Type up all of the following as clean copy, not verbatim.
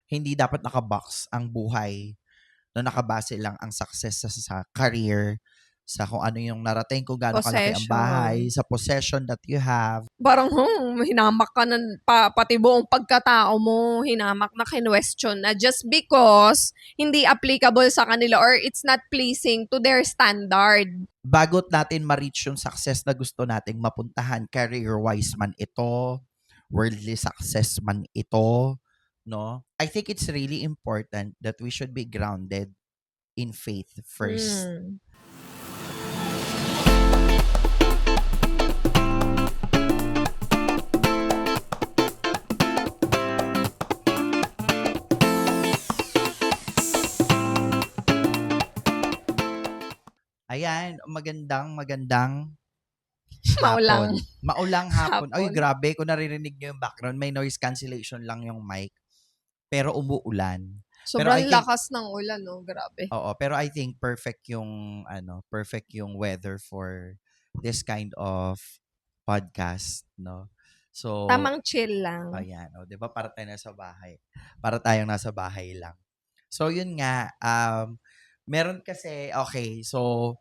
hindi dapat nakabox ang buhay na nakabase lang ang success sa career, sa kung ano yung narating, kung gaano kalaki ang bahay, Possession. sa possession that you have. Parang, hinamak ka ng pati buong pagkatao mo, hinamak na kinwestiyon na just because hindi applicable sa kanila or it's not pleasing to their standard. Bago natin ma-reach yung success na gusto nating mapuntahan, career-wise man ito, worldly success man ito, no? I think it's really important that we should be grounded in faith first. Hmm. Ayan, magandang Maulang hapon. Maulang hapon. Ay, hapon. grabe. Kung naririnig nyo yung background, may noise cancellation lang yung mic. Pero umuulan. Pero Sobrang I think, lakas ng ulan, no? Grabe. oo, pero I think perfect yung weather for this kind of podcast, no? So, Tamang chill lang. ayan, o, 'di ba? Para tayo nasa bahay. Para tayong nasa bahay lang. So, yun nga, meron kasi, okay, so,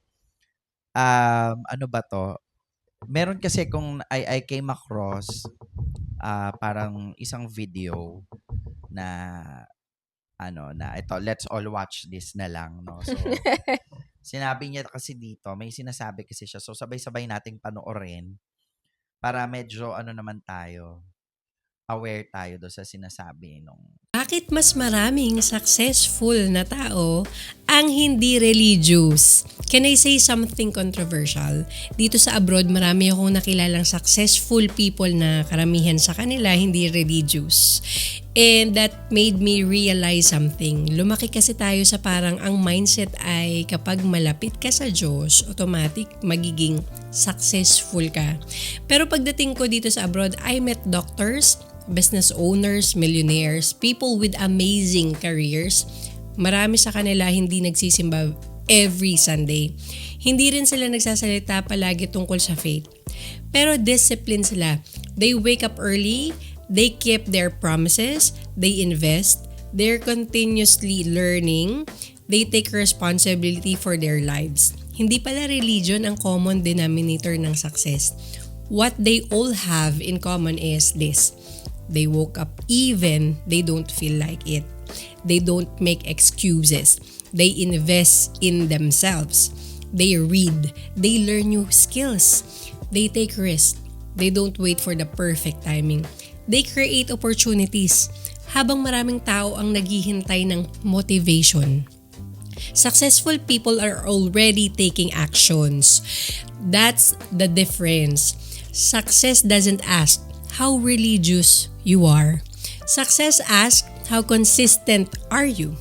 ano ba to? Meron kasi kung I came across parang isang video na na ito, let's all watch this na lang, no? So, sinabi niya kasi dito, may sinasabi kasi siya. So, sabay-sabay nating panoorin para medyo naman tayo, aware tayo do sa sinasabi nung Bakit mas maraming successful na tao ang hindi religious? Can I say something controversial? Dito sa abroad, marami akong nakilalang successful people na karamihan sa kanila hindi religious. And that made me realize something. Lumaki kasi tayo sa parang ang mindset ay kapag malapit ka sa Diyos, automatic magiging successful ka. Pero pagdating ko dito sa abroad, I met doctors, business owners, millionaires, people with amazing careers. Marami sa kanila hindi nagsisimba every Sunday. Hindi rin sila nagsasalita palagi tungkol sa faith. Pero discipline sila. They wake up early, they keep their promises, they invest, they're continuously learning, they take responsibility for their lives. Hindi pala religion ang common denominator ng success. What they all have in common is this. They woke up even they don't feel like it. They don't make excuses. They invest in themselves. They read. They learn new skills. They take risks. They don't wait for the perfect timing. They create opportunities habang maraming tao ang naghihintay ng motivation. Successful people are already taking actions. That's the difference. Success doesn't ask how religious you are. Success asks how consistent are you?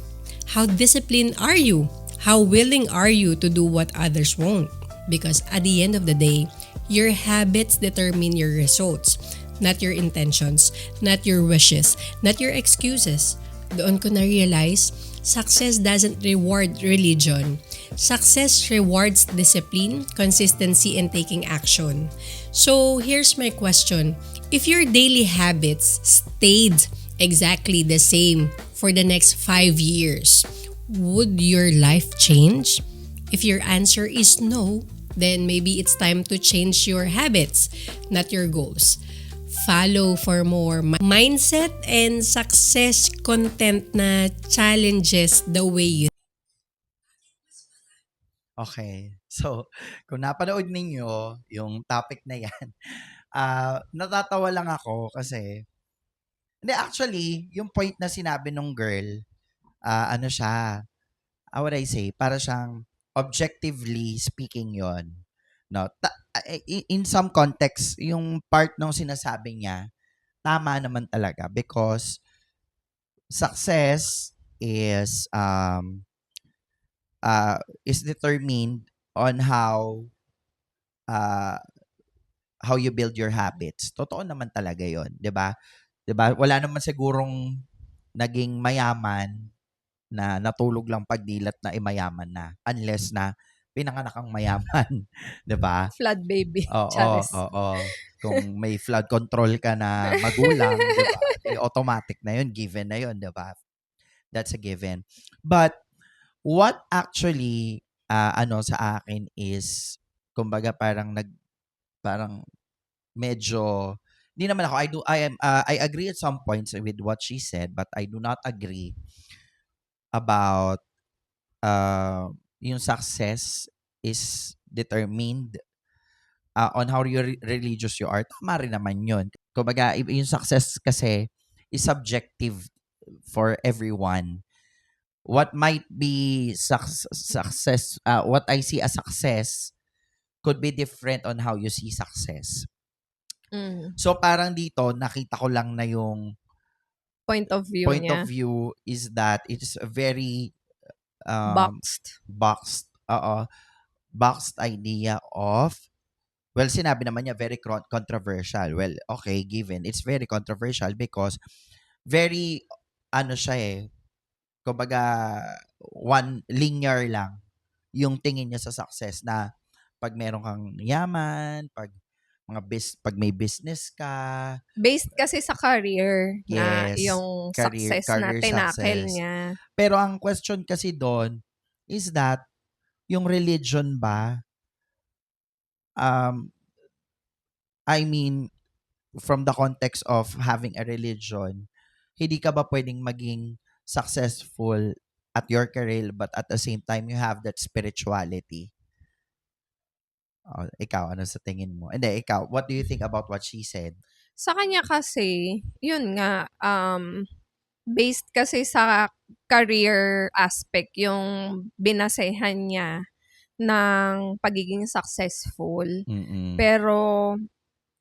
How disciplined are you? How willing are you to do what others won't? Because at the end of the day, your habits determine your results, not your intentions, not your wishes, not your excuses. Doon ko na-realize, success doesn't reward religion. Success rewards discipline, consistency, and taking action. So, here's my question. If your daily habits stayed exactly the same for the next 5 years, would your life change? If your answer is no, then maybe it's time to change your habits, not your goals. Follow for more mindset and success content na challenges the way you. Okay. So, kung napanood ninyo yung topic na yan, natatawa lang ako kasi, hindi, actually, yung point na sinabi nung girl, ano siya, how would I say, para siyang objectively speaking yon, no? In some context, yung part nung sinasabi niya, tama naman talaga because success is determined on uh, how you build your habits. Totoo naman talaga 'yon, 'di ba? 'Di ba? Wala naman sigurong naging mayaman na natulog lang pagdilat na mayaman na unless na pinanganak kang mayaman, 'di ba? Flood baby. Oo, Charis. oo. Kung may flood control ka na magulang, 'di ba? Eh, automatic na 'yon, given na 'yon, 'di ba? That's a given. But what actually sa akin is kumbaga parang medyo hindi naman ako I agree at some points with what she said, but I do not agree about yung success is determined on how religious you are. Tama rin naman yun. Kumbaga, yung success kasi is subjective for everyone. What might be success, what I see as success could be different on how you see success. Mm. So parang dito, nakita ko lang na yung Point of view point of niya. view is that it's a very Boxed. boxed idea of, well, sinabi naman niya very controversial. Well, okay, given. It's very controversial because very, siya eh, kumbaga, one linear lang yung tingin niya sa success na pag meron kang yaman, pag may business ka, Based kasi sa career na yes, yung career success na tinakel success. niya. Pero ang question kasi doon is that yung religion ba, um, I mean, from the context of having a religion, hindi ka ba pwedeng maging successful at your career but at the same time you have that spirituality? Oh, ikaw, ano sa tingin mo? Hindi, ikaw, what do you think about what she said? Sa kanya kasi, yun nga, based kasi sa career aspect yung binasehan niya ng pagiging successful. Mm-mm. Pero,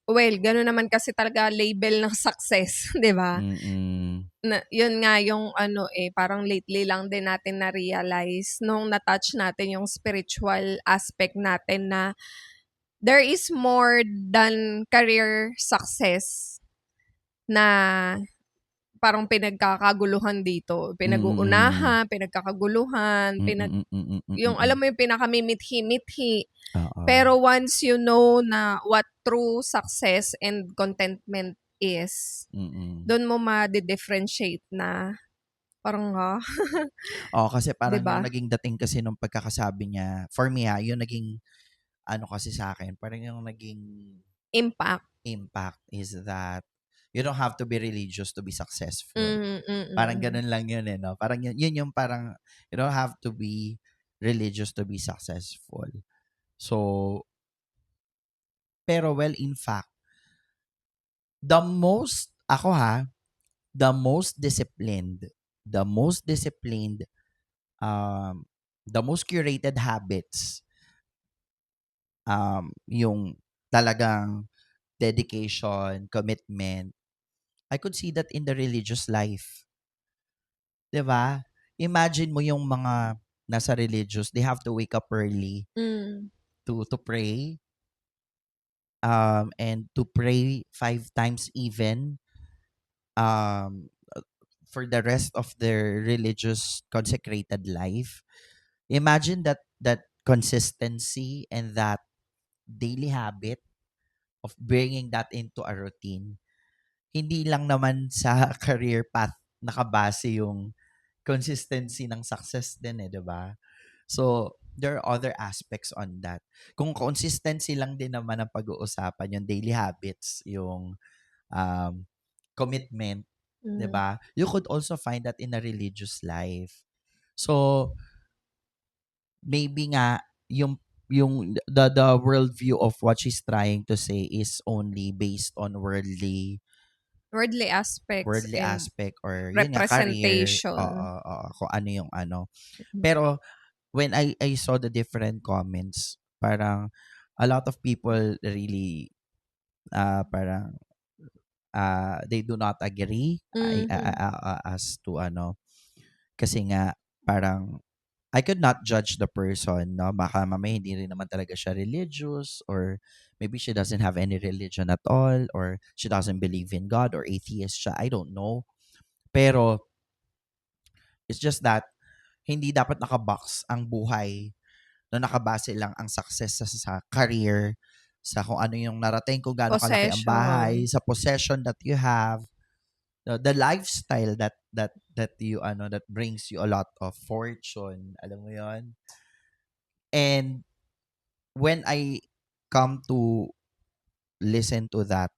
well, gano'n naman kasi talaga label ng success, 'di ba? Mm-mm. Na, yun nga yung parang lately lang din natin na-realize nung na-touch natin yung spiritual aspect natin na there is more than career success na parang pinagkakaguluhan dito. Mm-mm. Pinag-uunahan, pinagkakaguluhan, Mm-mm. yung Mm-mm. alam mo yung pinakamimithi-mithi. Oo. Pero once you know na what true success and contentment is, Mm-mm. doon mo ma-differentiate na parang Oo, kasi 'di parang ba? yung naging dating kasi nung pagkakasabi niya, for me yung naging, kasi sa akin, parang yung naging Impact. impact is that you don't have to be religious to be successful. Mm, mm, Parang mm. ganun lang yun no? Parang yun yung parang, you don't have to be religious to be successful. So, pero well, in fact, the most disciplined, the most disciplined, um, the most curated habits, yung talagang dedication, commitment, I could see that in the religious life. 'Di ba? Imagine mo yung mga nasa religious, they have to wake up early Mm. to pray, and to pray 5 times even, um, for the rest of their religious consecrated life. Imagine that consistency and that daily habit of bringing that into a routine. Hindi lang naman sa career path nakabase yung consistency ng success din 'di ba? So, there are other aspects on that. Kung consistency lang din naman ang pag-uusapan, yung daily habits, yung um, commitment, 'di Mm. ba? You could also find that in a religious life. So, maybe nga the worldview of what she's trying to say is only based on Worldly aspects worldly and aspect or yun nga career, representation. kung ano yung ano. Mm. Pero when I saw the different comments, parang a lot of people really parang they do not agree Mhm. as to kasi nga parang I could not judge the person, no? Baka mamaya hindi rin naman talaga siya religious or maybe she doesn't have any religion at all or she doesn't believe in God or atheist siya. I don't know. Pero it's just that hindi dapat nakabox ang buhay na nakabase lang ang success sa career, sa kung ano yung narating, kung gaano kalaki ang bahay, Possession. sa possession that you have. the lifestyle that you that brings you a lot of fortune, alam mo yon. And when I come to listen to that,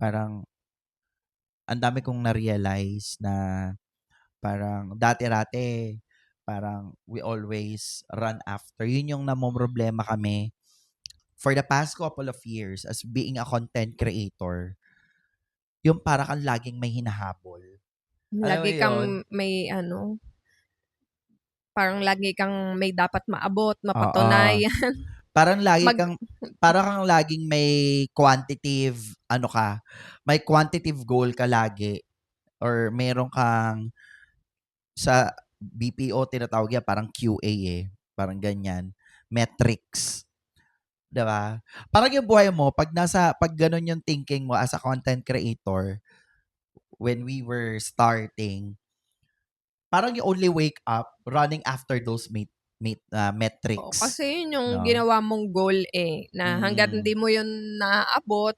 parang ang dami kong na-realize na parang dati-rati parang we always run after. Yun yung namomroblema kami for the past couple of years as being a content creator. Yung para kang laging may hinahabol. Alam mo Lagi yun? kang may parang lagi kang may dapat maabot, Oo. mapatunayan. Parang lagi Mag kang parang kang laging may quantitative may quantitative goal ka lagi or meron kang sa BPO tinatawag yan parang QA parang ganyan, metrics, 'di ba? Parang yung buhay mo pag ganun yung thinking mo as a content creator when we were starting, parang you only wake up running after those Oo, metrics, kasi yun yung 'no? ginawa mong goal, na hangga't Mm. hindi mo yun naaabot,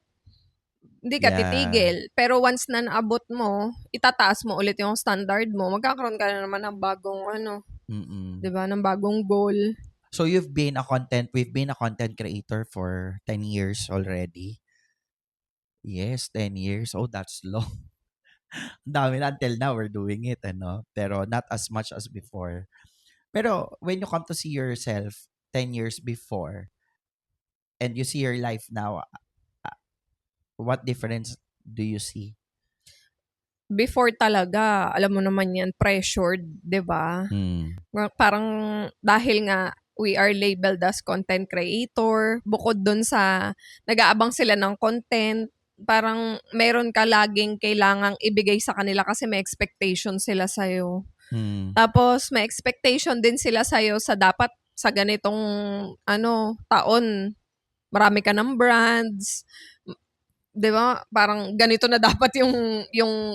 hindi ka Yeah. titigil. Pero once na naabot mo, itataas mo ulit yung standard mo, magkakaroon ka na naman ng bagong 'di Mm. ba, ng bagong goal. So we've been a content creator for 10 years already. Yes, 10 years. Oh, that's long. Ang dami na until now we're doing it, ano? Pero not as much as before. Pero when you come to see yourself 10 years before and you see your life now, what difference do you see? Before talaga, alam mo naman yan, pressured, 'di ba? Mm. Parang dahil nga we are labeled as content creator, bukod dun sa nag-aabang sila ng content, parang meron ka laging kailangang ibigay sa kanila kasi may expectation sila sa'yo. Mm. Tapos may expectation din sila sa'yo sa dapat sa ganitong taon, marami ka ng brands, 'di ba? Parang ganito na dapat yung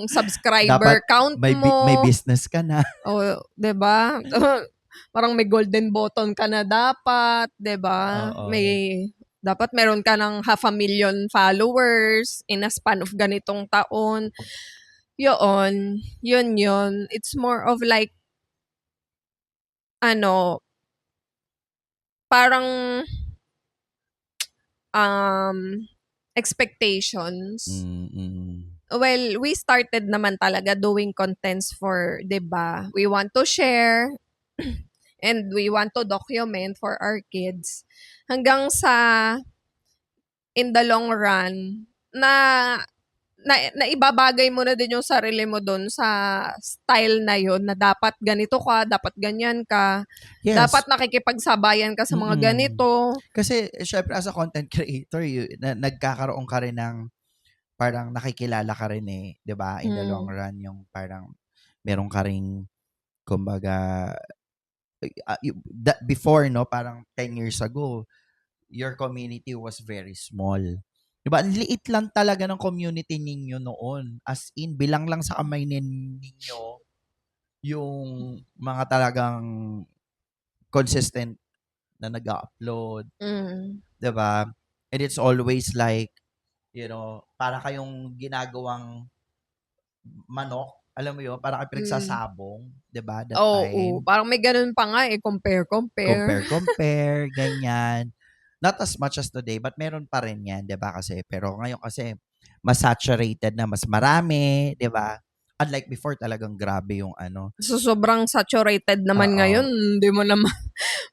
Dapat subscriber count may mo. business ka na. O, 'di ba? Parang may golden button ka na dapat, 'di ba? Oo. Dapat meron ka ng 500,000 followers in a span of ganitong taon. Yun. It's more of like ano, parang expectations. Mm. Well, we started naman talaga doing contents for, 'di ba? We want to share and we want to document for our kids. Hanggang sa in the long run na naibabagay mo na din yung sarili mo dun sa style na yun na dapat ganito ka, dapat ganyan ka, Yes. dapat nakikipagsabayan ka sa mga Mm. ganito. Kasi syempre as a content creator, nagkakaroon ka rin ng parang nakikilala ka rin 'di ba? In the long Mm. run yung parang meron ka ring kumbaga before no, parang 10 years ago, your community was very small. 'Di ba? Ang liit lang talaga ng community ninyo noon. As in bilang lang sa kamay ninyo yung mga talagang consistent na nag-upload, Mm. 'di ba? And it's always like, para kayong ginagawang manok, alam mo 'yun, para kayong Mm. pinagsasabong, 'di ba, that Oo, time. parang may ganun pa nga compare. Compare, ganyan. Not as much as today, but meron pa rin 'yan, 'di ba, kasi. Pero ngayon kasi mas saturated na, mas marami, 'di ba? Unlike before talagang grabe yung ano. So, sobrang saturated naman ngayon, Oo, hindi mo naman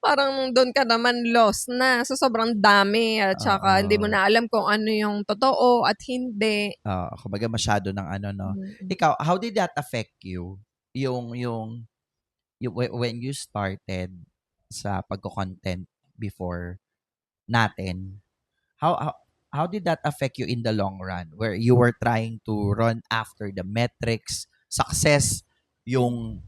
parang do'n ka naman lost na sa sobrang dami at saka hindi mo oo. na alam kung ano yung totoo at hindi. Oo, kumbaga masyado ng ano 'no. Mm. Ikaw, how did that affect you? Yung when you started sa pagko-content before natin, how how how did that affect you in the long run? Where you were trying to run after the metrics, success, yung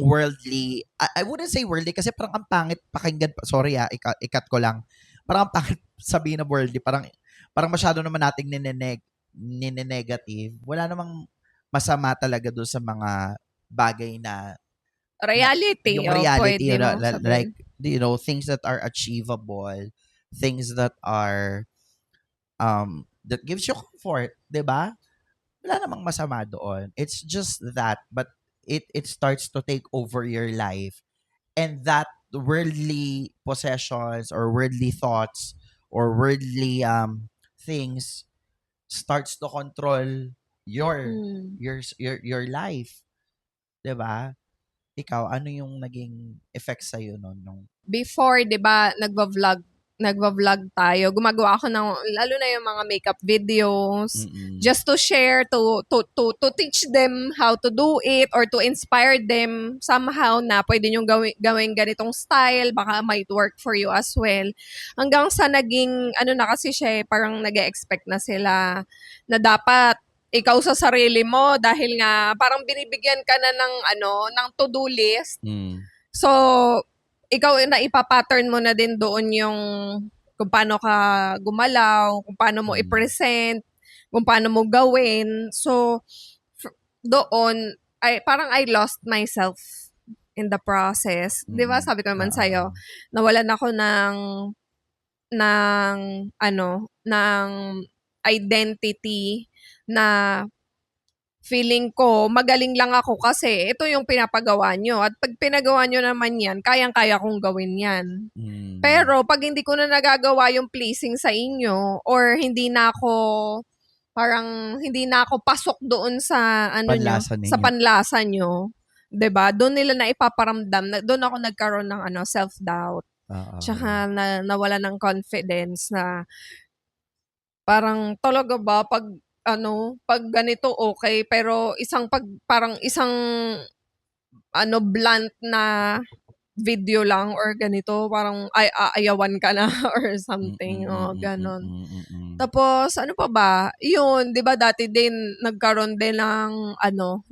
worldly, I wouldn't say worldly kasi parang ang pangit pakinggan, sorry ikat ko lang. Parang ang pangit sabihin na worldly, parang masyado naman nating ninenegative. Wala namang masama talaga doon sa mga bagay na Reality, yung o reality, puwede mong like sabihin. things that are achievable, things that are that gives you comfort, 'di ba? wala namang masama doon. It's just that, but it starts to take over your life, and that worldly possessions or worldly thoughts or worldly things starts to control your Mm. your life, 'di ba? Ikaw, ano yung naging effect sa noon nung Before, 'di ba, nagva-vlog tayo. Gumagawa ako ng lalo na yung mga makeup videos mm, just to share to teach them how to do it or to inspire them somehow na pwede niyong gawin ganitong style, baka might work for you as well. Hanggang sa naging ano na kasi siya, parang nag-expect na sila na dapat ikaw sa sarili mo dahil nga parang binibigyan ka na ng ng to-do list. So, ikaw na ipa-pattern mo na din doon yung kung paano ka gumalaw, kung paano mo i-present, kung paano mo gawin. So, doon, parang I lost myself in the process. Di ba sabi ko naman sa'yo, nawalan ako ng ng identity na feeling ko magaling lang ako kasi ito yung pinapagawa nyo. At pag pinagawa nyo naman yan, kayang-kaya kong gawin yan. Pero pag hindi ko na nagagawa yung pleasing sa inyo or hindi na ako pasok doon sa panlasa sa ninyo? panlasa nyo, 'di ba? Doon nila na ipaparamdam, doon ako nagkaroon ng self-doubt. Tsaka nawala ng confidence na parang talaga ba pag ganito okay, pero parang isang blunt na video lang or ganito, parang aayawan ka na or something, gano'n. Tapos ano pa ba, yun 'di ba dati din nagkaroon din ng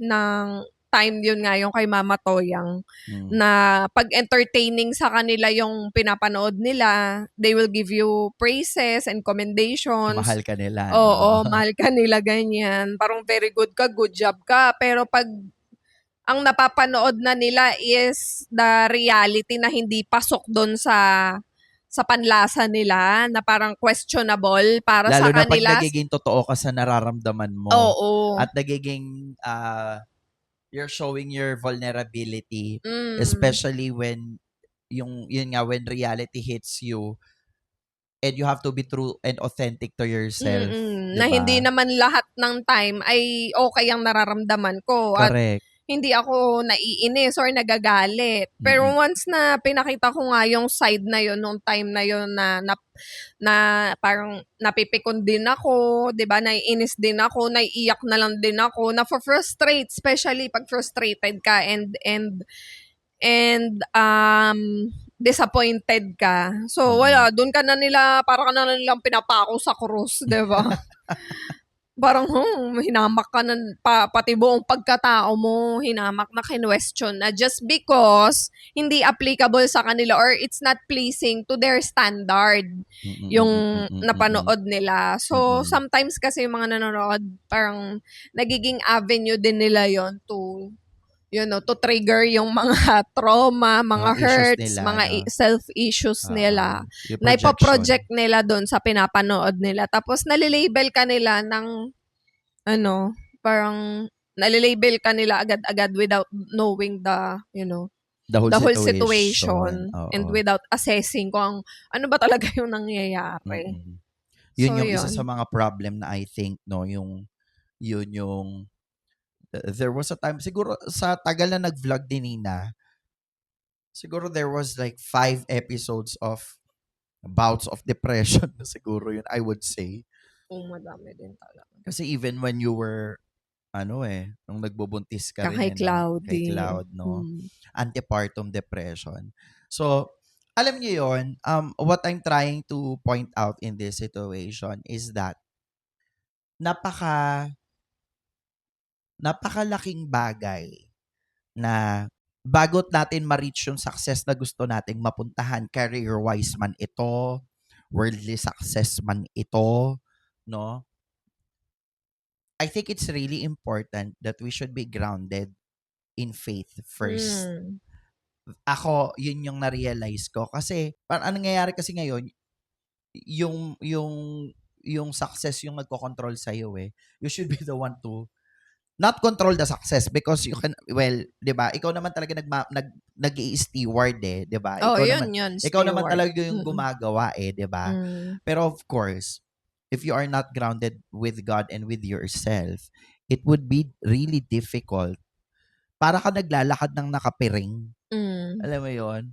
ng time yun nga yung kay Mama Toyang na 'pag entertaining sa kanila yung pinapanood nila, they will give you praises and commendations. Mahal ka nila, Oo, mahal ka nila ganyan. Parang very good ka, good job ka. Pero 'pag ang napapanood na nila is the reality na hindi pasok do'n sa panlasa nila na parang questionable para Lalo sa na pag kanila. nagiging totoo ka sa nararamdaman mo Oo. at nagiging you're showing your vulnerability, Mm. especially when yun nga, when reality hits you and you have to be true and authentic to yourself, Na 'di hindi ba? naman lahat ng time ay okay ang nararamdaman ko at Correct. hindi ako naiinis or nagagalit. Pero once na pinakita ko nga yung side na yun nung time na yun na parang napipikon din ako, 'di ba? Naiinis din ako, naiiyak na lang din ako, na-frustrate, especially pag frustrated ka and disappointed ka. So wala, doon ka na nila, para ka na nilang pinapako sa krus, 'di ba? Parang, hinamak ka na, pati buong pagkatao mo, hinamak na kinwestiyon na just because hindi applicable sa kanila or it's not pleasing to their standard yung napanood nila. So, sometimes kasi yung mga nanonood, parang nagiging avenue din nila yon to, to trigger yung mga trauma, mga issues hurts, nila, mga no? self-issues nila Yung na projection. ipaproject nila doon sa pinapanood nila. Tapos nalilabel ka nila ng parang nalilabel ka nila agad-agad without knowing The whole the whole situation. situation and without assessing kung ano ba talaga yung nangyayari. Yun So, yung isa yun. sa mga problem na I think, no, yung there was a time, siguro sa tagal na nag-vlog ni Nina, siguro there was like 5 episodes of bouts of depression na siguro yun, I would say. Madami din talaga. Kasi even when you were, nung nagbubuntis ka Kay rin, Cloudy. kay Cloud, no? Antepartum depression. So, alam niyo yon, what I'm trying to point out in this situation is that napakalaking bagay na bago natin ma-reach yung success na gusto nating mapuntahan, career-wise man ito, worldly success man ito, no? I think it's really important that we should be grounded in faith first. Ako, yun yung na-realize ko. Kasi, anong nangyayari kasi ngayon, yung yung success yung nagko-control sa eh. You should be the one to not control the success because you can, well, 'di ba? Ikaw naman talaga nag-i-steward 'di ba? Oh, yun, Ikaw naman steward. talaga yung Mm. gumagawa 'di ba? Mm. Pero of course, if you are not grounded with God and with yourself, it would be really difficult. Para ka naglalakad ng nakapiring. Mm. Alam mo 'yon?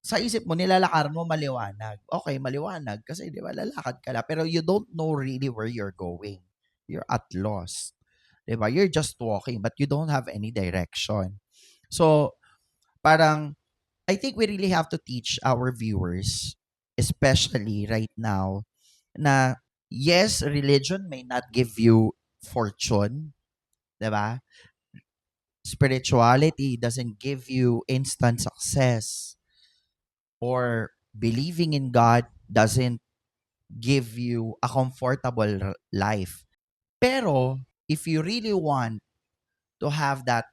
Sa isip mo, nilalakaran mo maliwanag. Okay, maliwanag kasi 'di ba lalakad ka lang, pero you don't know really where you're going. You're at loss. 'Di ba? You're just walking but you don't have any direction. So, parang I think we really have to teach our viewers, especially right now, na yes, religion may not give you fortune, 'di ba? Spirituality doesn't give you instant success, or believing in God doesn't give you a comfortable life. Pero if you really want to have that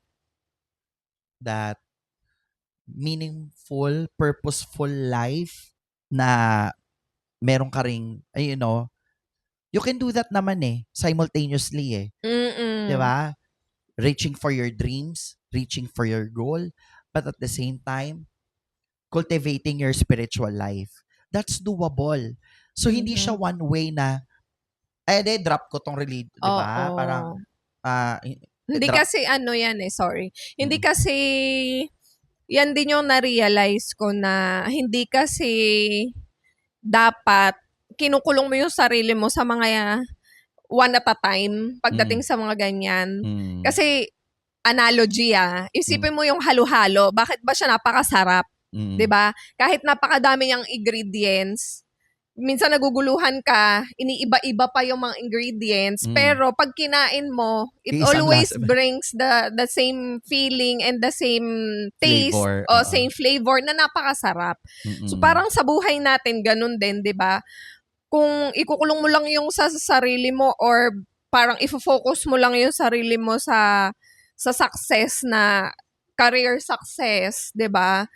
meaningful, purposeful life na meron ka ring, you can do that naman simultaneously 'di Mm. ba? Reaching for your dreams, reaching for your goal, but at the same time, cultivating your spiritual life. That's doable. So, hindi siya Mhm. one way na, drop ko tong religion, 'di ba? Parang, Oo. Hindi drop. kasi ano yan sorry. Hindi Mm, kasi yan din yung na-realize ko na hindi kasi dapat kinukulong mo yung sarili mo sa mga one at a time pagdating mm, sa mga ganyan. mm, Kasi analogy mm, isipin mo yung halo-halo, bakit ba siya napakasarap, 'di mm, ba? Kahit napakadami niyang ingredients, minsan naguguluhan ka, iniiba-iba pa yung mga ingredients, mm. pero pag kinain mo, it Iisang always lasa ba? brings the same feeling and the same taste Flavor, o oo. same flavor na napakasarap. So Mm, parang sa buhay natin ganun din, 'di ba? Kung ikukulong mo lang yung sa sarili mo or parang ifo-focus mo lang yung sarili mo sa success na career success, 'di ba?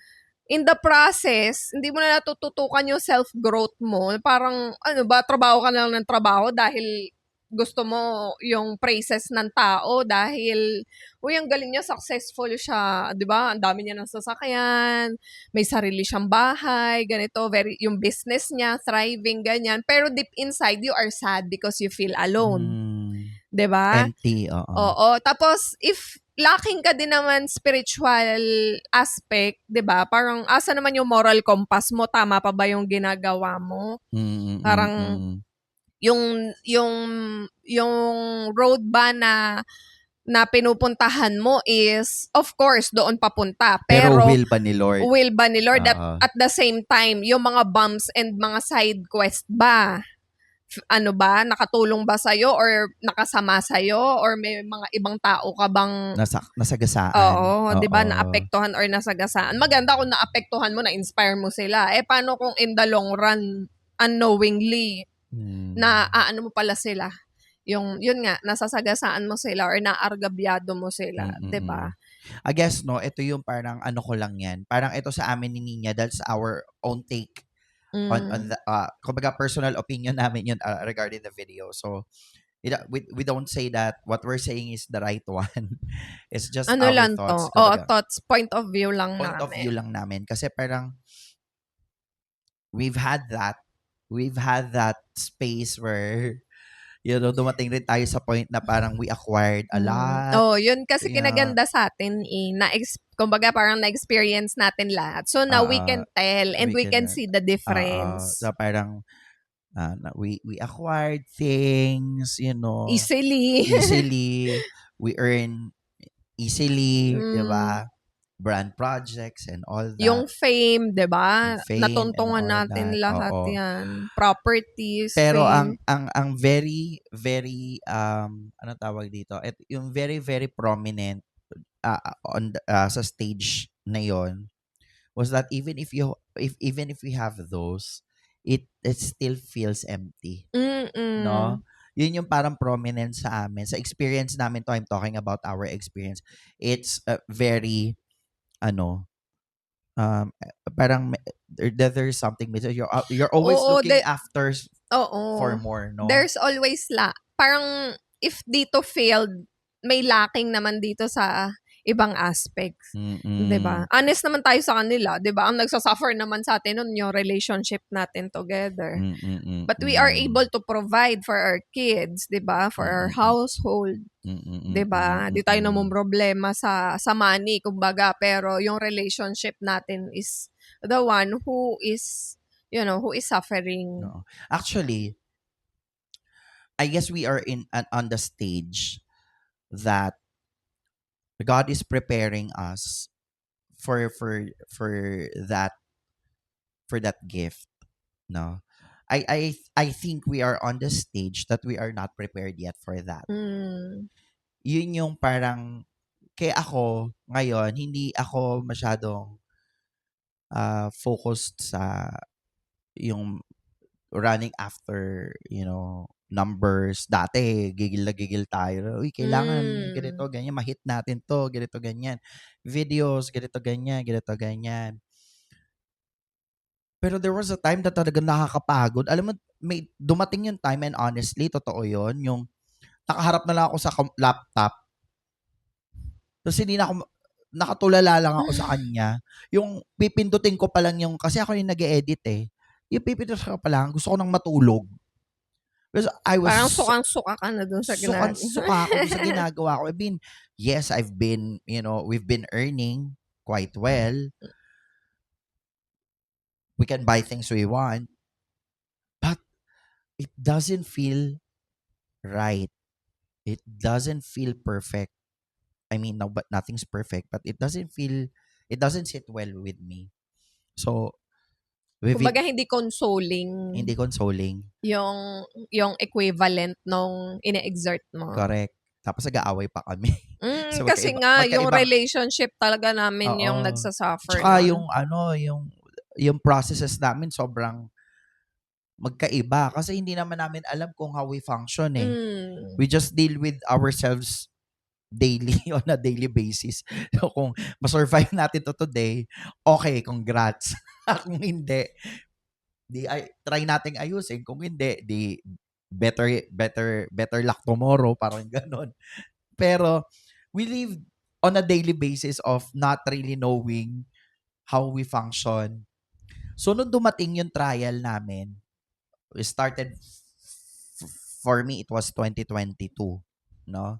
In the process, hindi mo na natututukan yung self-growth mo. Parang, ano ba, trabaho ka na lang ng trabaho dahil gusto mo yung praises ng tao dahil, uy, ang galing niya, successful siya, di ba? Ang dami niya ng sasakyan, may sarili siyang bahay, ganito, very, yung business niya, thriving, ganyan. Pero deep inside, you are sad because you feel alone. mm. Di ba? Empty, oo. Oo. Tapos, if lacking ka din naman spiritual aspect, 'di ba? Parang asa naman yung moral compass mo, tama pa ba yung ginagawa mo? Mm, mm, Parang mm. yung yung yung road ba na pinupuntahan mo is of course doon papunta. Pero Pero will ba ni Lord? will ba ni Lord Oo. at the same time yung mga bumps and mga side quest ba? Ano ba, nakatulong ba sa'yo or nakasama sa'yo or may mga ibang tao ka bang Nasagasaan. oo, 'di ba, Oo. naapektuhan or nasagasaan. Maganda kung naapektuhan mo, na-inspire mo sila. Paano kung in the long run, unknowingly, na Hmm. aano mo pala sila, yung yun nga, nasasagasaan mo sila or naargabyado mo sila, Mm, 'di mm. ba? I guess 'no, ito yung parang ano ko lang 'yan, parang ito sa amin ni Ninya, that's our own take on Hmm. the, kumbaga personal opinion namin yun, regarding the video. So, we don't say that what we're saying is the right one. It's just Ano our lang 'to, thoughts, oo, kumbaga. thoughts, point of view lang Point of namin. view lang namin kasi parang we've had that. We've had that space where, dumating rin tayo sa point na parang we acquired a lot. Oo, yun kasi Yeah. kinaganda sa'tin, kumbaga parang na-experience natin lahat. So now we Uh, can tell and we we can can, see the difference. so parang, we acquired things, Easily. easily. We earn easily, 'di Hmm, ba? Brand projects and all yung that, fame, 'di and ba? fame and Natuntungan all natin that. lahat Oo. 'yan. Properties, Pero ang fame. ang ang very very ano tawag dito? Yung very very prominent, sa stage na 'yon was that even if we have those, it still feels empty, no? Mm. Yun yung parang prominent sa amin. Sa experience namin 'to, I'm talking about our experience. It's, very ano, parang there's something missing. You're always Oo, looking after for Oo. more, no? There's always parang if dito failed, may lacking naman dito sa ibang aspects. 'Di ba? Mm-mm. Honest naman tayo sa kanila, 'di ba? Ang nagsasuffer naman sa atin nun yung relationship natin together. Mm-mm. But we are able to provide for our kids, 'di ba? For our Mm-mm. household, 'di ba? Di tayo Mm-mm. problema sa money kumbaga, pero yung relationship natin is the one who is who is suffering. No. Actually, I guess we are on the stage that God is preparing us for for for that for that gift, no? I think we are on the stage that we are not prepared yet for that. Mm. Yun yung parang kaya ako ngayon hindi ako masyadong focused sa yung running after, numbers. Dati, gigil na gigil tayo. Uy, kailangan ganito, Mm. ganyan, ma-hit natin to, ganito, ganyan. Videos, ganito, ganyan, ganito, ganyan. Pero there was a time that talagang nakakapagod. Alam mo, may dumating yung time and honestly, totoo yun, yung nakaharap na lang ako sa laptop. Tapos hindi na ako, nakatulala lang ako sa kanya. Yung pipindutin ko pa lang yung, kasi ako yung nag-edit eh. Yung pipindutin ko pa lang, gusto ko nang matulog. Because I was Parang sukang-suka ka na dun sa ginagawa. suka ako dun sa ginagawa ko. Yes, I've been, we've been earning quite well. We can buy things we want. But it doesn't feel right. It doesn't feel perfect. I mean, no, but nothing's perfect. But it doesn't sit well with me. So, Kumbaga hindi consoling hindi consoling. yung equivalent nung ine-exert mo. Correct. Tapos nag-aaway pa kami. So, Kasi nga, yung magkaibang, relationship talaga namin yung oo. nagsasuffer Tsaka nun. yung processes namin sobrang magkaiba kasi hindi naman namin alam kung how we function eh. Mm. We just deal with ourselves daily on a daily basis. So kung ma-survive natin to today, okay, congrats. Kung hindi, try nating ayusin. Kung hindi, di better luck tomorrow, parang ganon. Pero we live on a daily basis of not really knowing how we function. So, nung dumating yung trial namin, we started, for me, it was 2022, no?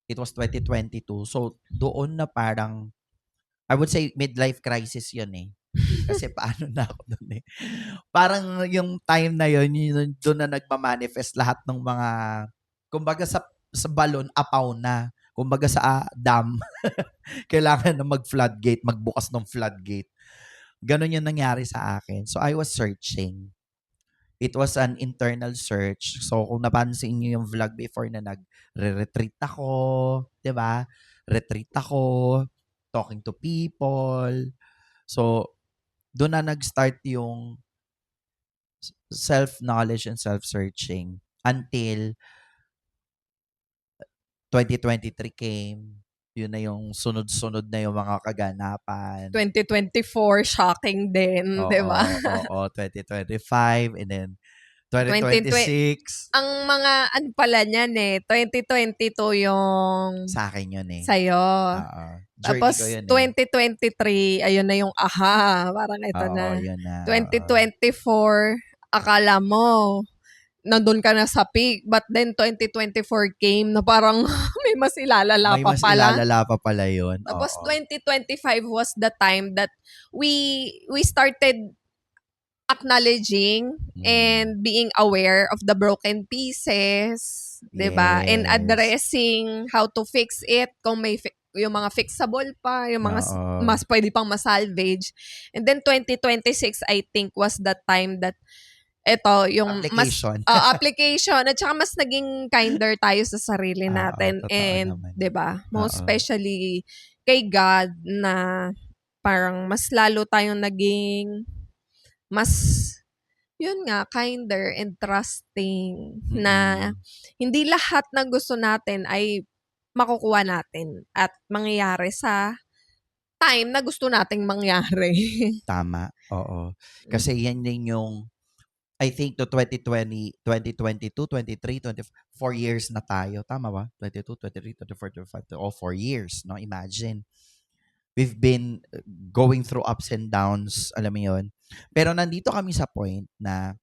It was 2022. So, doon na parang, I would say, midlife crisis yun eh. Kasi paano na ako doon eh. Parang yung time na yun, doon na nagmamanifest lahat ng mga, kumbaga sa balon, apaw na. Kumbaga sa dam, kailangan na mag-floodgate, magbukas ng floodgate. Ganon yung nangyari sa akin. So, I was searching. It was an internal search. So, kung napansin niyo yung vlog before na nag-retreat ako, di ba? Retreat ako, talking to people. So, doon na nag-start yung self-knowledge and self-searching until 2023 came. Yun na yung sunod-sunod na yung mga kaganapan. 2024, shocking din, di ba? Oo, 2025, and then 2026. Ang mga pala niyan eh, 2022 yung Sa akin yun eh. sa'yo. Oo. Tapos, Journey ko yun eh. 2023, ayun na yung aha. Parang ito Oo, na. yun na. 2024, akala mo, nandun ka na sa peak. But then, 2024 came na parang may mas ilalala May pa mas pala. ilalala pa pala yun. Tapos, Oo. 2025 was the time that we started acknowledging and being aware of the broken pieces, 'di ba? And Yes. addressing how to fix it kung may yung mga fixable pa, yung mga Oo. mas pwede pang masalvage. And then 2026 I think was the time that ito yung Application. mas application at saka mas naging kinder tayo sa sarili Oo, natin totoo and naman. 'di ba? Most Oo. especially kay God na parang mas lalo tayong naging mas yun nga, kinder and trusting na hindi lahat ng gusto natin ay makukuha natin at mangyayari sa time na gusto nating mangyari. Tama, oo. Kasi yan din yung I think to 2020, 2022, 23, 4 years na tayo. Tama ba? 22, 23, 24, 25, all 4 years, no? Imagine. We've been going through ups and downs, alam mo yun. Pero nandito kami sa point na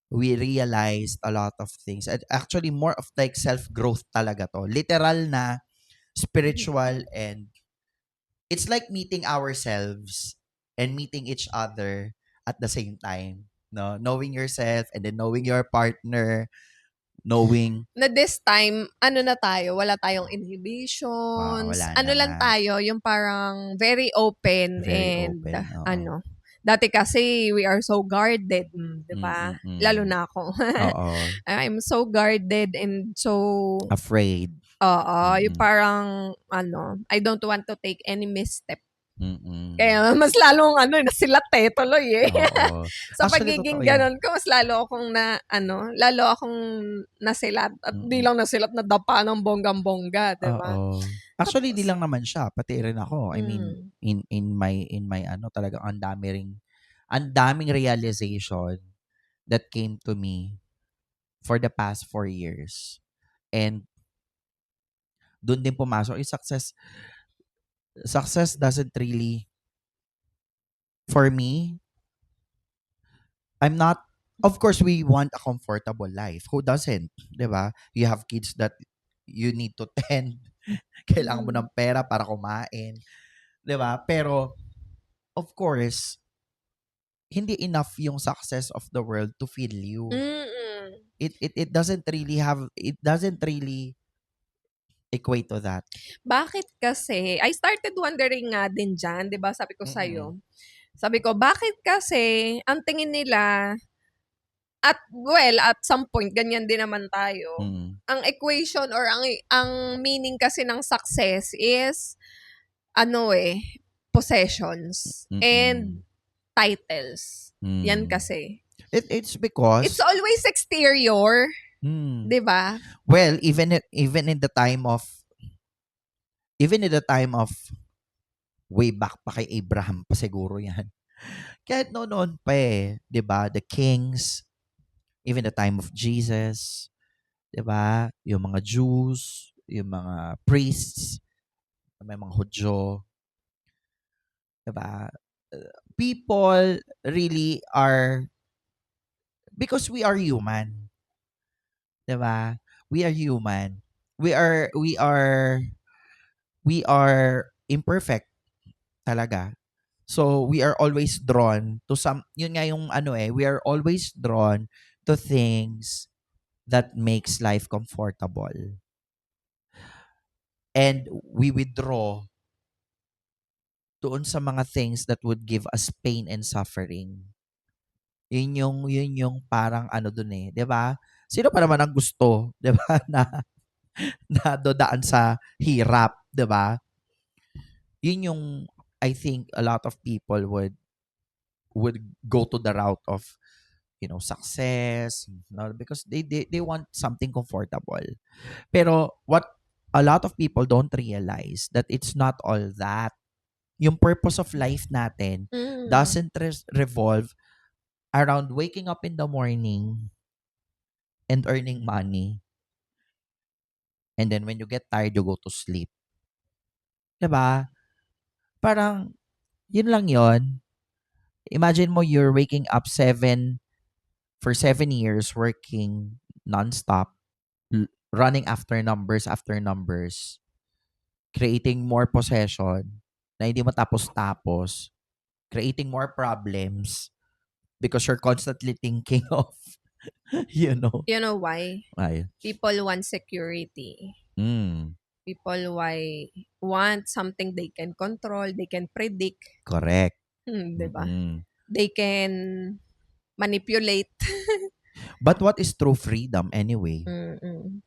we realized a lot of things. And actually, more of like self-growth talaga to. Literal na spiritual and it's like meeting ourselves and meeting each other at the same time. No, knowing yourself and then knowing your partner, knowing Na this time, ano na tayo, wala tayong wala inhibitions. Ano na lang nga. tayo, yung parang very open Very and open. Oo. ano. Dati kasi we are so guarded, 'di Mm, ba? mm, mm. Lalo na ako. Oo. I'm so guarded and so Afraid. oo, yung Mm, parang ano, I don't want to take any misstep. mm. Kaya mas lalong ano, nasilat tuloy eh. Oo. Sa Actually, pagiging totoo yan. gano'n ko, mas lalo akong na ano, lalo akong nasilat at di Mm. lang nasilat, nadapa ng bonggang-bongga, 'di ba? Oo. Actually, di Tapos lang naman siya, pati rin ako. I mean, mm. in my ano, talagang ang daming realization that came to me for the past 4 years. And doon din pumasok yung success. Success doesn't really, for me, I'm not, of course, we want a comfortable life. Who doesn't? 'Di ba? You have kids that you need to tend. Kailangan mo ng pera para kumain. 'Di ba? Pero, of course, hindi enough yung success of the world to fill you. Mm. It doesn't really equate to that. Bakit kasi I started wondering nga din diyan, 'di ba, sabi ko Mm. sa'yo. Sabi ko, bakit kasi ang tingin nila at well, at some point ganyan din naman tayo. Mm. Ang equation or ang meaning kasi ng success is ano eh, possessions Mm. and titles. Yan Mm. kasi. It's because It's always exterior, mm, 'di ba? well, even in the time of way back pa kay Abraham pa siguro 'yan. Kahit noon pa 'di ba? The kings, even the time of Jesus, 'di ba? Yung mga Jews, yung mga priests, may mga Hudyo, 'di ba? People really are because we are human, 'di ba? We are human. We are imperfect talaga. So we are always drawn to yun nga yung ano we are always drawn to things that makes life comfortable. And we withdraw doon sa mga things that would give us pain and suffering. Yun yung parang ano dun 'di ba? Sino pa naman ang gusto, 'di ba, na dodaan sa hirap, 'di ba? Yun yung I think a lot of people would go to the route of success, because they want something comfortable. Pero what a lot of people don't realize that it's not all that. Yung purpose of life natin Mm. doesn't revolve around waking up in the morning and earning money. And then when you get tired, you go to sleep. 'Di ba? Parang yun lang yon. Imagine mo you're waking up for 7 years working nonstop, running after numbers, creating more possession na hindi mo tapos-tapos, creating more problems because you're constantly thinking of, you know, You know why? ay, People want security. People want something they can control, they can predict, correct. 'di ba? Mm. They can manipulate. But what is true freedom anyway? Mm.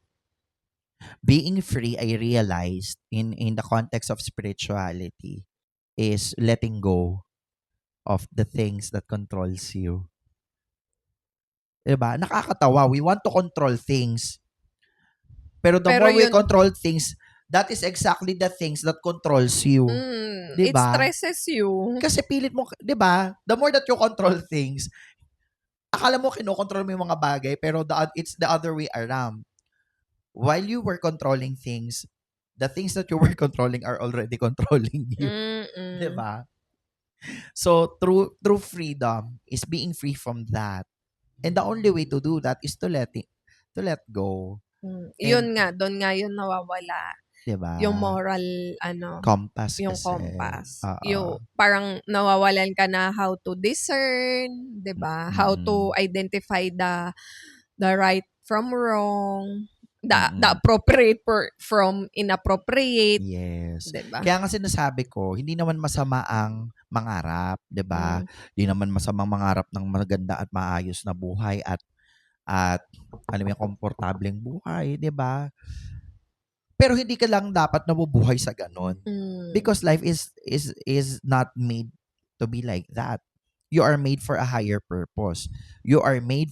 Being free, I realized in the context of spirituality is letting go of the things that controls you. 'Di ba? Nakakatawa. We want to control things. Pero the Pero more we yun control things, that is exactly the things that controls you. It 'Di ba? stresses you. Kasi pilit mo, 'di ba? The more that you control things, akala mo kinokontrol mo yung mga bagay, pero it's the other way around. While you were controlling things, the things that you were controlling are already controlling you. 'Di Mm. ba? So, true freedom is being free from that. And the only way to do that is to let go. Yun And, nga, doon nga yun nawawala. 'di Yung ba? moral, Compass yung kasi. compass. Oo. Yung parang nawawalan ka na how to discern, 'di ba? How to Mm. identify the right from wrong, the Mm. appropriate from inappropriate, Yes. 'di ba? Kaya nga sinasabi ko, hindi naman masama ang mangarap, 'di ba? Mm. Hindi naman masamang mangarap ng maganda at maayos na buhay at alam mo yung komportableng buhay, 'di ba? Pero hindi ka lang dapat nabubuhay sa ganon. Mm. Because life is not made to be like that. You are made for a higher purpose. You are made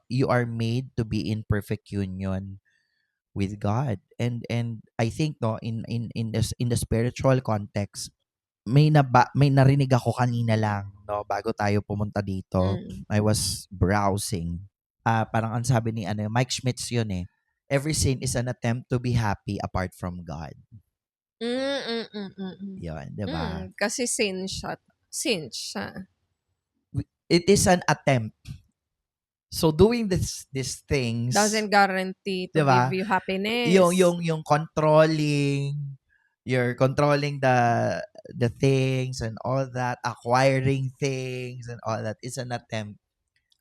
you are made to be in perfect union with God. And I think no in the spiritual context, may narinig ako kanina lang no bago tayo pumunta dito. Mm. I was browsing. Parang ang sabi ni Mike Schmitz yun eh. Every sin is an attempt to be happy apart from God. Mm, mm, mm. 'Yun, 'di ba? Kasi sin siya. It is an attempt. So doing these things, Doesn't guarantee 'di to give ba? you happiness. Yung controlling, you're controlling the things and all that, acquiring things and all that is an attempt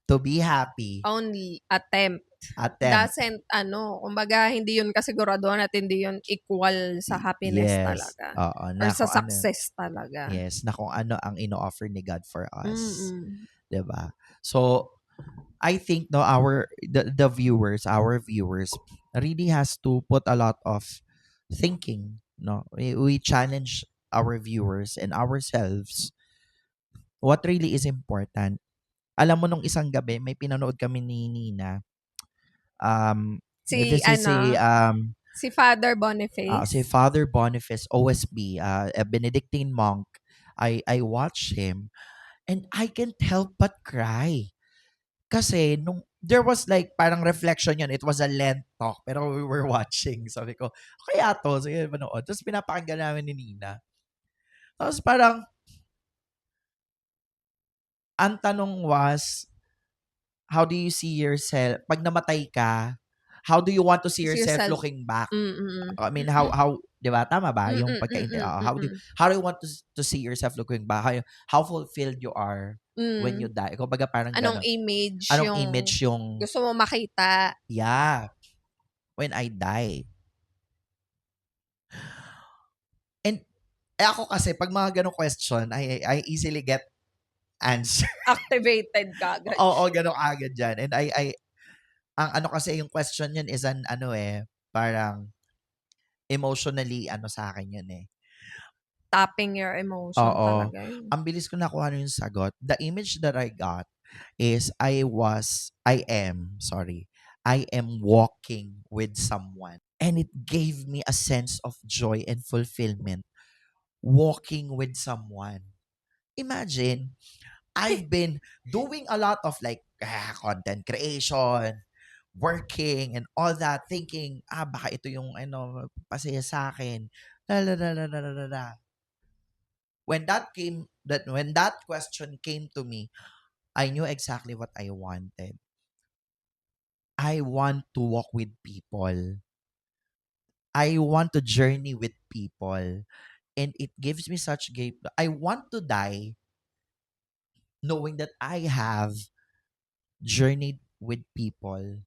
to be happy. Only attempt. Attempt. Doesn't kumbaga hindi yun kasiguraduhan at hindi yun equal sa happiness Yes. talaga Oo, or na sa kung ano. success talaga. Yes, na kung ano ang ino-offer ni God for us. Mm. 'Di ba? So, I think no the viewers, our viewers really has to put a lot of thinking, no. We challenge our viewers and ourselves what really is important. Alam mo nung isang gabi may pinanood kami ni Nina. Si This is si Father si Boniface. Father Boniface OSB, a Benedictine monk. I watched him and I can't help but cry. Kasi nung there was like parang reflection yun. It was a Lent talk pero we were watching. Sabi ko, kaya to? Sige, manood. Tapos pinapakinggan namin ni Nina. Tapos parang, ang tanong was, how do you see yourself? Pag namatay ka, how do you want to see See yourself yourself. looking back? Mm. I mean, how, di ba? Tama ba? Mm, Yung mm, pagkainte. mm, mm. How do you want to see yourself looking back? How fulfilled you are when you Mm. die? Kumbaga parang Anong gano'n. image Anong yung image yung, gusto mo makita? yeah, when I die. And ako kasi, pag mga ganong question, I easily get answer. Activated ka agad. Oo, ganong agad dyan. And ang ano kasi, yung question yun is parang emotionally, sa akin yun eh. Tapping your emotion Oo. talaga yun. Ang bilis ko nakuha yung sagot. The image that I got is I am walking with someone. And it gave me a sense of joy and fulfillment walking with someone. Imagine, I've been doing a lot of like content creation, working and all that, thinking, baka ito yung pasaya sa akin. La, la, la, la, la, la, la, la. When that question came to me, I knew exactly what I wanted. I want to walk with people. I want to journey with people. And it gives me such I want to die knowing that I have journeyed with people.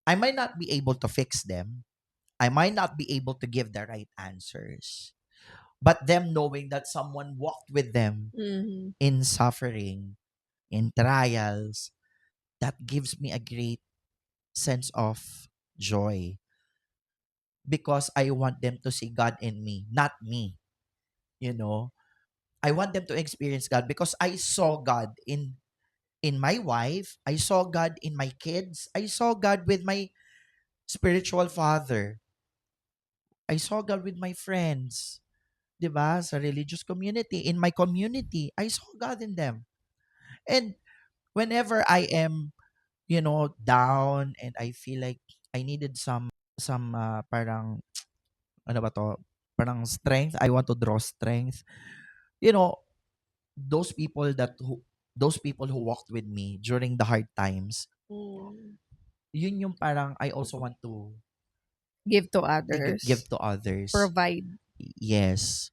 I might not be able to fix them. I might not be able to give the right answers. But them knowing that someone walked with them Mhm. in suffering, in trials, that gives me a great sense of joy. Because I want them to see God in me, not me. You know? I want them to experience God because I saw God in my wife. I saw God in my kids. I saw God with my spiritual father. I saw God with my friends. 'Di ba? Sa religious community, in my community, I saw God in them. And whenever I am, down and I feel like I needed some parang ano ba to? Parang strength. I want to draw strength. You know, those people who walked with me during the hard times, Mm. yun yung parang I also want to Give to give others. to others. Provide. Yes.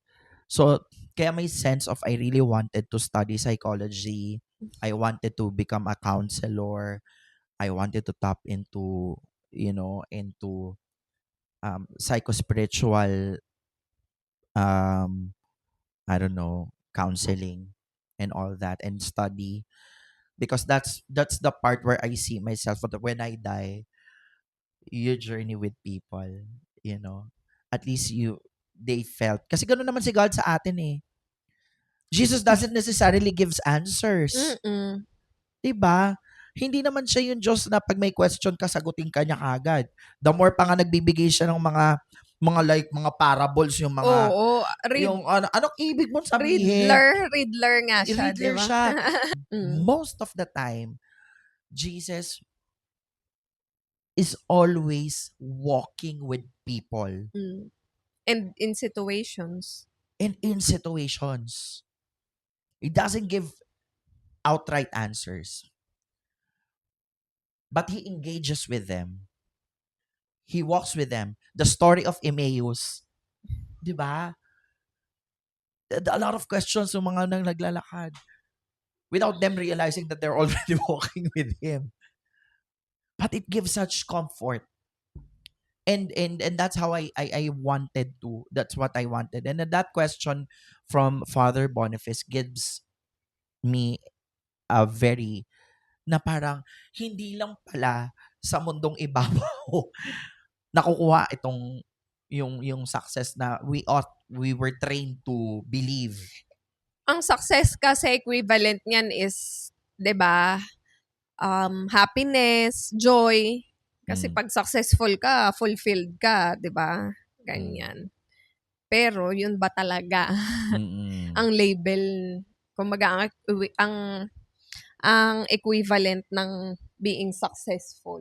So, kaya may sense of I really wanted to study psychology. I wanted to become a counselor. I wanted to tap into, into psychospiritual, um, I don't know, counseling and all that, and study, because that's the part where I see myself. But when I die, you journey with people, you know. At least they felt. Kasi gano'n naman si God sa atin eh. Jesus doesn't necessarily gives answers. Mm-mm. 'Di ba? Hindi naman siya yung Diyos na pag may question ka, sagutin ka niya kaagad. The more pa nga nagbibigay siya ng mga like mga parables, yung mga Oo. yung anong ibig mong sabihin? Riddler nga siya, di Riddler ba? siya. Mm. Most of the time, Jesus is always walking with people Mm. And in situations. and in situations. He doesn't give outright answers, but he engages with them. He walks with them. The story of Emmaus, 'di ba? A lot of questions yung mga nang naglalakad without them realizing that they're already walking with him. But it gives such comfort. And that's how I wanted to. That's what I wanted. And then that question from Father Boniface gives me a very na parang hindi lang pala sa mundong ibabaw nakukuha itong yung success na we were trained to believe. Ang success kasi equivalent niyan is, 'di ba? Happiness, joy. Kasi Mm. pag successful ka, fulfilled ka, 'di ba? Ganyan. Pero yun ba talaga Mm-mm. ang label, kumbaga ang equivalent ng being successful,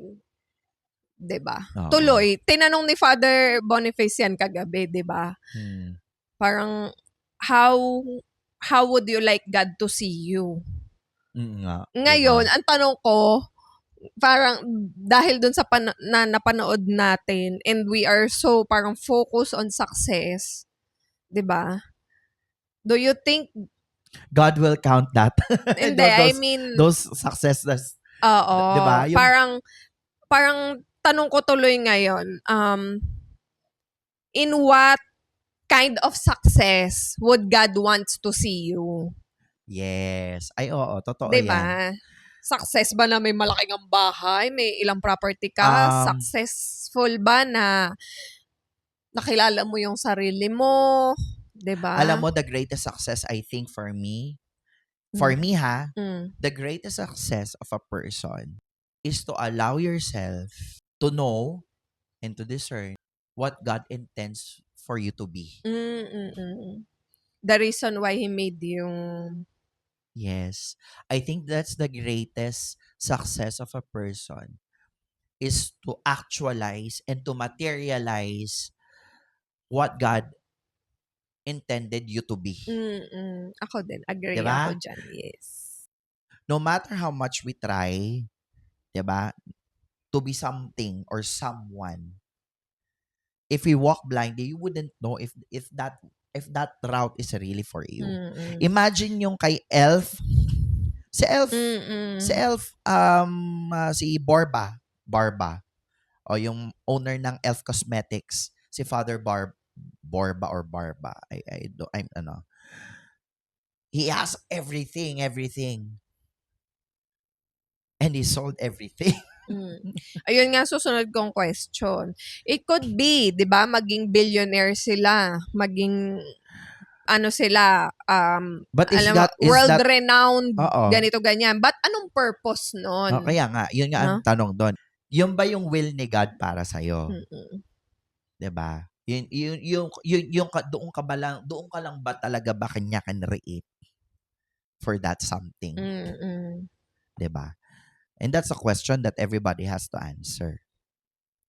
'di ba? Oo. Tuloy, tinanong ni Father Boniface yan kagabi, 'di ba? Mm. Parang how would you like God to see you? Nga. Ngayon, Diba? ang tanong ko, parang dahil dun sa na napanood natin and we are so parang focused on success, 'di ba? Do you think God will count that. hindi, those, I those, mean, those successes. oo, Diba? Yung, parang tanong ko tuloy ngayon, in what kind of success would God wants to see you? yes. Ay, oo. Totoo 'Di yan. ba? Success ba na may malaking ang bahay, may ilang property ka? Successful ba na nakilala mo yung sarili mo? 'Di ba? Alam mo, the greatest success, I think, for me, ha, Mm. the greatest success of a person is to allow yourself to know and to discern what God intends for you to be. The reason why He made yung Yes. I think that's the greatest success of a person is to actualize and to materialize what God intended you to be. Ako din, agree Diba? ako dyan, yes. No matter how much we try, 'di ba, to be something or someone, if we walk blindly, you wouldn't know if that route is really for you. Imagine yung kay Elf, si Elf, si Barba, o yung owner ng Elf Cosmetics, si Father Borba or Barba. He has everything. And he sold everything. Ayun nga, susunod kong question. It could be, di ba, maging billionaire sila, maging sila, But is alam mo, that, world-renowned, oo. ganito, ganyan. But anong purpose nun? Kaya nga, yun nga ang tanong doon. Yun ba yung will ni God para sa'yo? Mm-mm. 'Di ba? Doon ka lang ba talaga ba kanya can-create for that something, Mm-mm. 'di ba? And that's a question that everybody has to answer,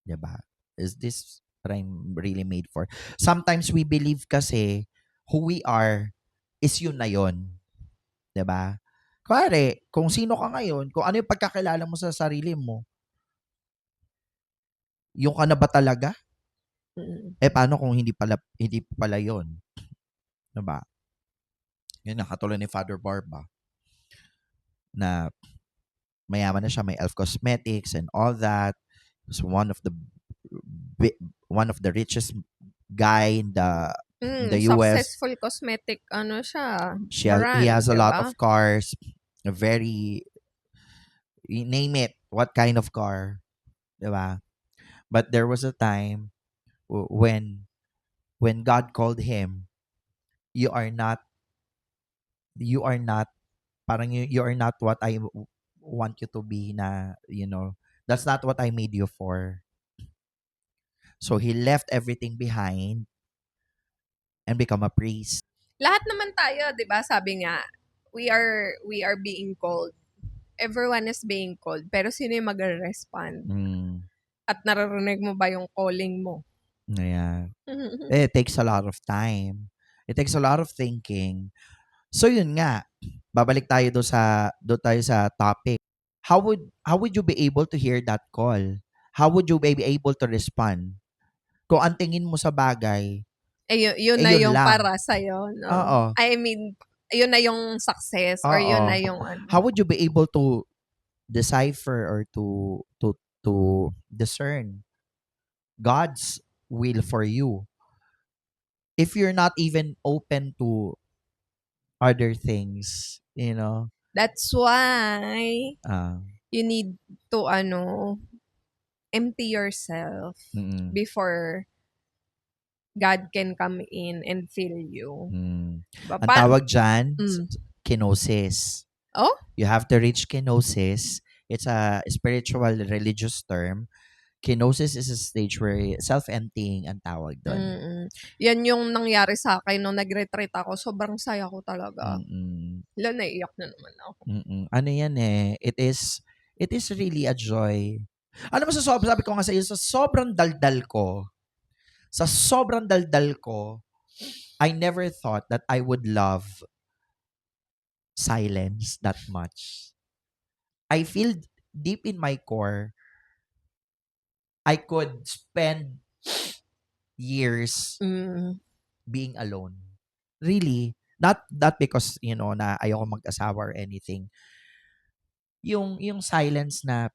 'di ba? Is this what I'm really made for? Sometimes we believe kasi who we are is yun na yun, 'di ba? Kunwari, kung sino ka ngayon, kung ano yung pagkakilala mo sa sarili mo, yung ka na ba talaga? Mm. Paano kung hindi pala yun, 'di ba? Yun nga, katulad ni Father Barba na mayaman na siya, may Elf Cosmetics and all that. He's one of the richest guy in the US. Successful cosmetic, ano siya, He brand, has a di lot ba? of cars, a very, you name it, what kind of car, 'di ba? But there was a time when God called him, you are not, you are not, parang you are not what I want you to be na, that's not what I made you for. So he left everything behind and become a priest. Lahat naman tayo, di ba? Sabi nga, we are being called. Everyone is being called. Pero sino yung mag-respond? Mm, At naririnig mo ba yung calling mo? yeah. It takes a lot of time. It takes a lot of thinking. So yun nga, babalik tayo do tayo sa topic. How would you be able to hear that call? How would you be able to respond? Kung ang tingin mo sa bagay, Yun na yun yung lang. para sa'yo, no? Oo. I mean, yun na yung success or Oo. yun na yung ano. How would you be able to decipher or to discern God's will for you if you're not even open to other things, That's why Ah, you need to empty yourself mm, before God can come in and fill you. mm. Diba? Ang tawag dyan, Mm. kenosis. Oh? You have to reach kenosis. It's a spiritual religious term. Kenosis is a stage where self-emptying ang tawag doon. Mm-mm. Yan yung nangyari sa akin nung nag-retreat ako. Sobrang saya ko talaga. Mm-mm. Hala, naiiyak na naman ako. Mm-mm. Ano yan it is really a joy. Ano mo sabi ko nga sa iyo, sa sobrang daldal ko, I never thought that I would love silence that much. I feel deep in my core, I could spend years Mm. being alone. Really, not because, na ayoko mag-asawa or anything. Yung silence na,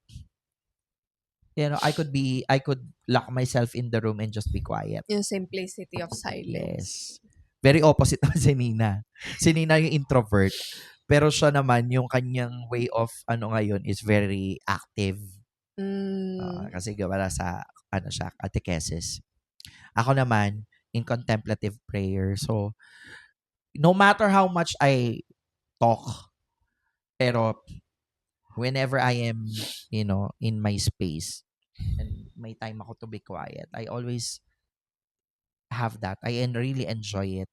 I could lock myself in the room and just be quiet. Yung simplicity of Yes. silence. Very opposite naman si Nina. Si Nina yung introvert. Pero siya naman, yung kanyang way of ngayon is very active. Mm. Kasi gawa sa siya, catechesis. Ako naman, in contemplative prayer. So, no matter how much I talk, pero whenever I am, in my space, and may time ako to be quiet, I always have that. Really enjoy it.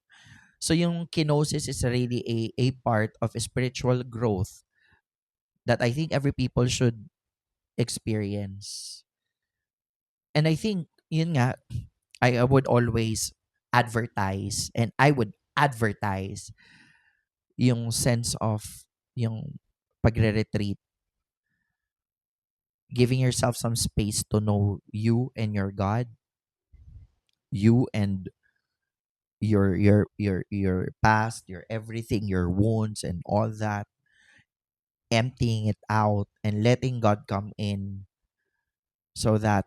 So yung kenosis is really a part of spiritual growth that I think every people should experience. And I think, yun nga, I would always advertise, and I would advertise yung sense of yung pagre-retreat, giving yourself some space to know you and your God, you and your past, your everything, your wounds and all that, emptying it out and letting God come in so that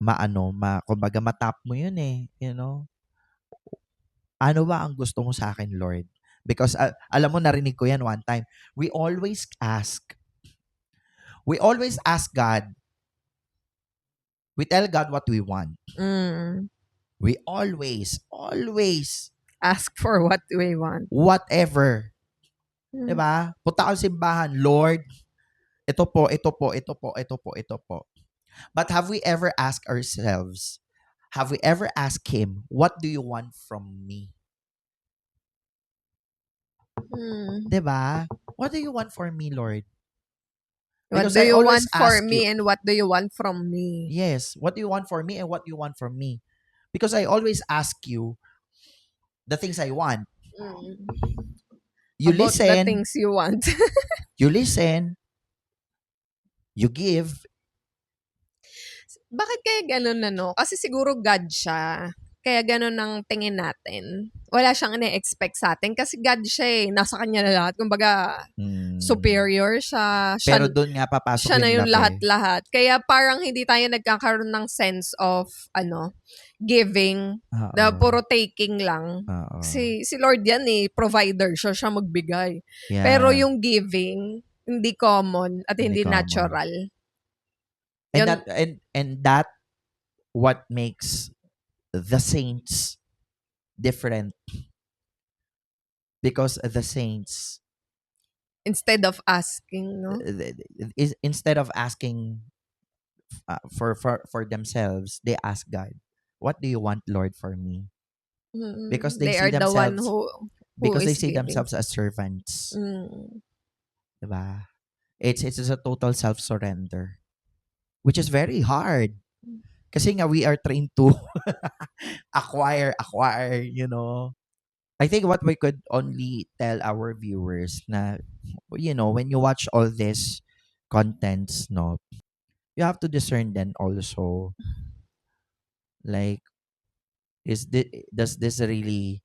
kumbaga matap mo yun Ano ba ang gusto mo sa akin, Lord? Because alam mo, narinig ko yan one time. We always ask God. We tell God what we want. Mm. We always Ask for what we want. whatever. Mm. 'Di ba? Punta ka sa simbahan, Lord, ito po, ito po, ito po, ito po, ito po. But have we ever asked ourselves, have we ever asked Him, what do you want from me? Hmm. 'Di ba? What do you want for me, Lord? What Because do I you always want for ask me you, and what do you want from me? yes, what do you want for me and what do you want from me? Because I always ask you the things I want. Mm. You About the listen, things you want. you listen, you give. Bakit kaya gano'n ano? Kasi siguro God siya. Kaya gano'n ang tingin natin. Wala siyang ine-expect sa atin kasi God siya eh. Nasa kanya na lahat. Kumbaga, Hmm. superior siya. Siya, Pero doon nga papasok siya na yung yung love eh. lahat-lahat. Kaya parang hindi tayo nagkakaroon ng sense of, giving. Na Oo. puro taking lang. Oo. Si Lord yan eh, provider siya, siya magbigay. Yeah. Pero yung giving, hindi common at Hindi hindi common. natural. And Yun- that and that what makes the saints different. Because the saints Instead of asking, no? is instead of asking for themselves, they ask God, "What do you want, Lord, for me?" Because they They see are the one themselves who because they is see giving. themselves as servants. Mm. Diba? It's a total self-surrender, which is very hard. Kasi nga we are trained to acquire, you know. I think what we could only tell our viewers na, when you watch all this contents, no, you have to discern then also, like, does this really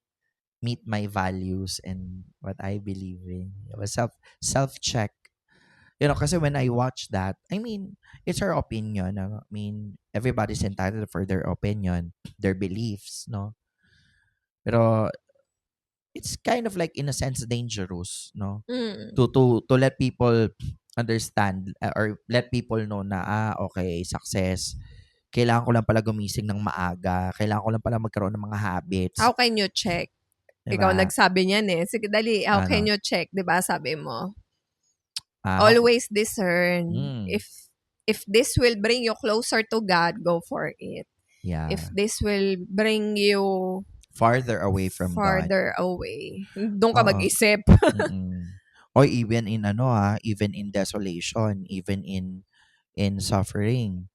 meet my values and what I believe in? Self check. Kasi when I watch that, I mean, it's our opinion. I mean, everybody's entitled for their opinion, their beliefs, no? Pero it's kind of like in a sense dangerous, no? Mm. To let people understand or let people know na okay, success. Kailangan ko lang pala gumising ng maaga. Kailangan ko lang pala magkaroon ng mga habits. How can you check? Ikaw Diba? nagsabi niyan eh. Sige, dali. How can Ano? you check? 'Di ba sabi mo? How- Always discern. Mm. If this will bring you closer to God, go for it. Yeah. If this will bring you Farther away from God. farther away, doon ka Oo. mag-isip. Mm-mm. Or even in even in desolation, even in suffering.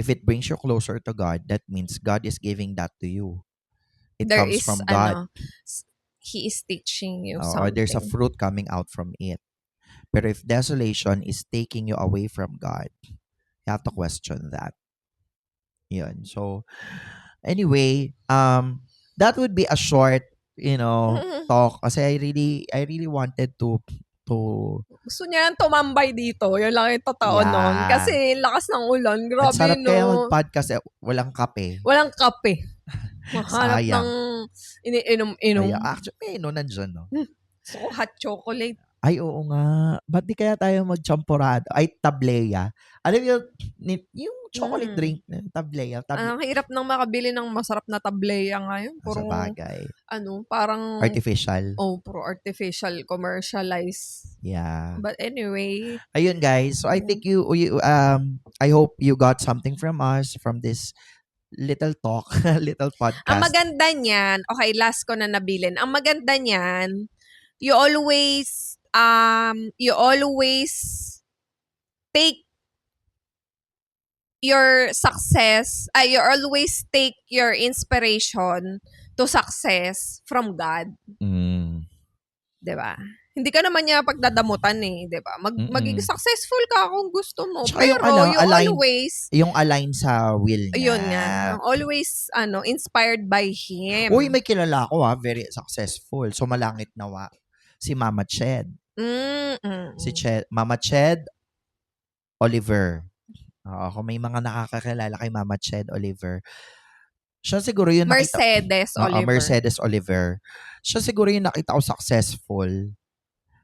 If it brings you closer to God, that means God is giving that to you. It There comes is, from God. He is teaching you Or something. there's a fruit coming out from it. But if desolation is taking you away from God, you have to question that. Yun. So, anyway, that would be a short, talk. Kasi I really wanted to Gusto niya tumambay dito. Yun lang yung totoo nun. Yeah. Kasi lakas ng ulan. Ang Grabe, sarap kaya no? mag-podcast walang kape. Walang kape. Mahanap Sayang. ng iniinom-inom. Kaya, actually, nandyan, no? So, hot chocolate. Ay, oo nga. Ba't di kaya tayo mag-champorado? Ay, tableya. Alam mo yung chocolate drink, tableya. Ang hirap nang makabili ng masarap na tableya ngayon. Sa Puro, bagay. parang, Artificial. puro artificial, commercialized. Yeah. But anyway, Ayun, guys. So, I think I hope you got something from us, from this little talk, little podcast. ang maganda niyan, okay, last ko na nabilin. Ang maganda niyan, you always take your success, you always take your inspiration to success from God. Mm. 'Di ba? Hindi ka naman niya pagdadamutan eh, 'di ba? Magiging successful ka kung gusto mo. Tsaka Pero you always, yung align sa will niya. yun nga, always inspired by Him. Uy, may kilala ko very successful. So, malangit nawa. Si Mama Ched. Si Mama Ched Oliver. Kung may mga nakakakilala kay Mama Ched Oliver, siya siguro yung Mercedes Oliver. Mercedes Oliver. Siya siguro yung nakita ko successful,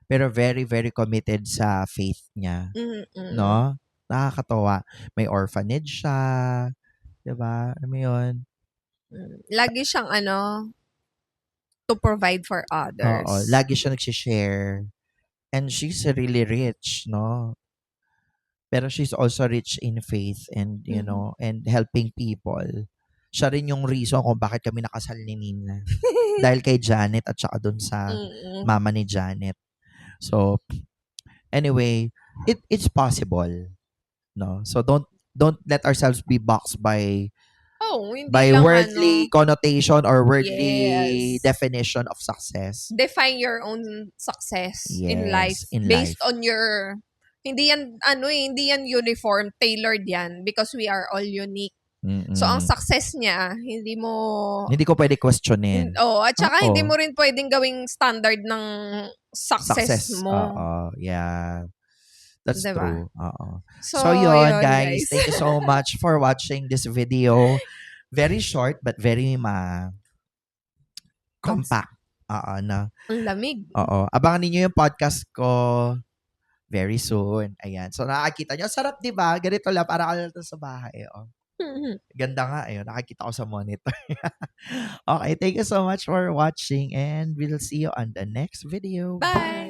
pero very, very committed sa faith niya. No? Nakakatawa. May orphanage siya. Diba? Alam mo yun? Lagi siyang to provide for others. Oo. Lagi siya nagsishare. And she's really rich, no? Pero she's also rich in faith and, you Mhm. know, and helping people. Siya rin yung reason kung bakit kami nakasal ni Nina. Dahil kay Janet at saka dun sa Mm. mama ni Janet. So, anyway, it's possible. No? So, don't let ourselves be boxed by Oh, hindi lang worldly connotation or worldly Yes. definition of success. define your own success in life Yes, in based life. on your hindi yan uniform, tailored yan because we are all unique. So ang Mm-mm. success niya, hindi mo Hindi ko pwede questionin. at saka Oo. hindi mo rin pwedeng gawing standard ng success mo. Oo. Yeah. That's Diba? true. Oo. So, So yun, yun, guys. Thank you so much for watching this video. Very short but very compact. Oo, na. Ang lamig. Oo. Abangan niyo yung podcast ko very soon. Ayan. So nakakita niyo. Sarap, 'di ba? Ganito lang para ka lang sa bahay. Oh. Ganda nga. Ayun. Nakikita ko sa monitor. Okay. Thank you so much for watching and we'll see you on the next video. Bye!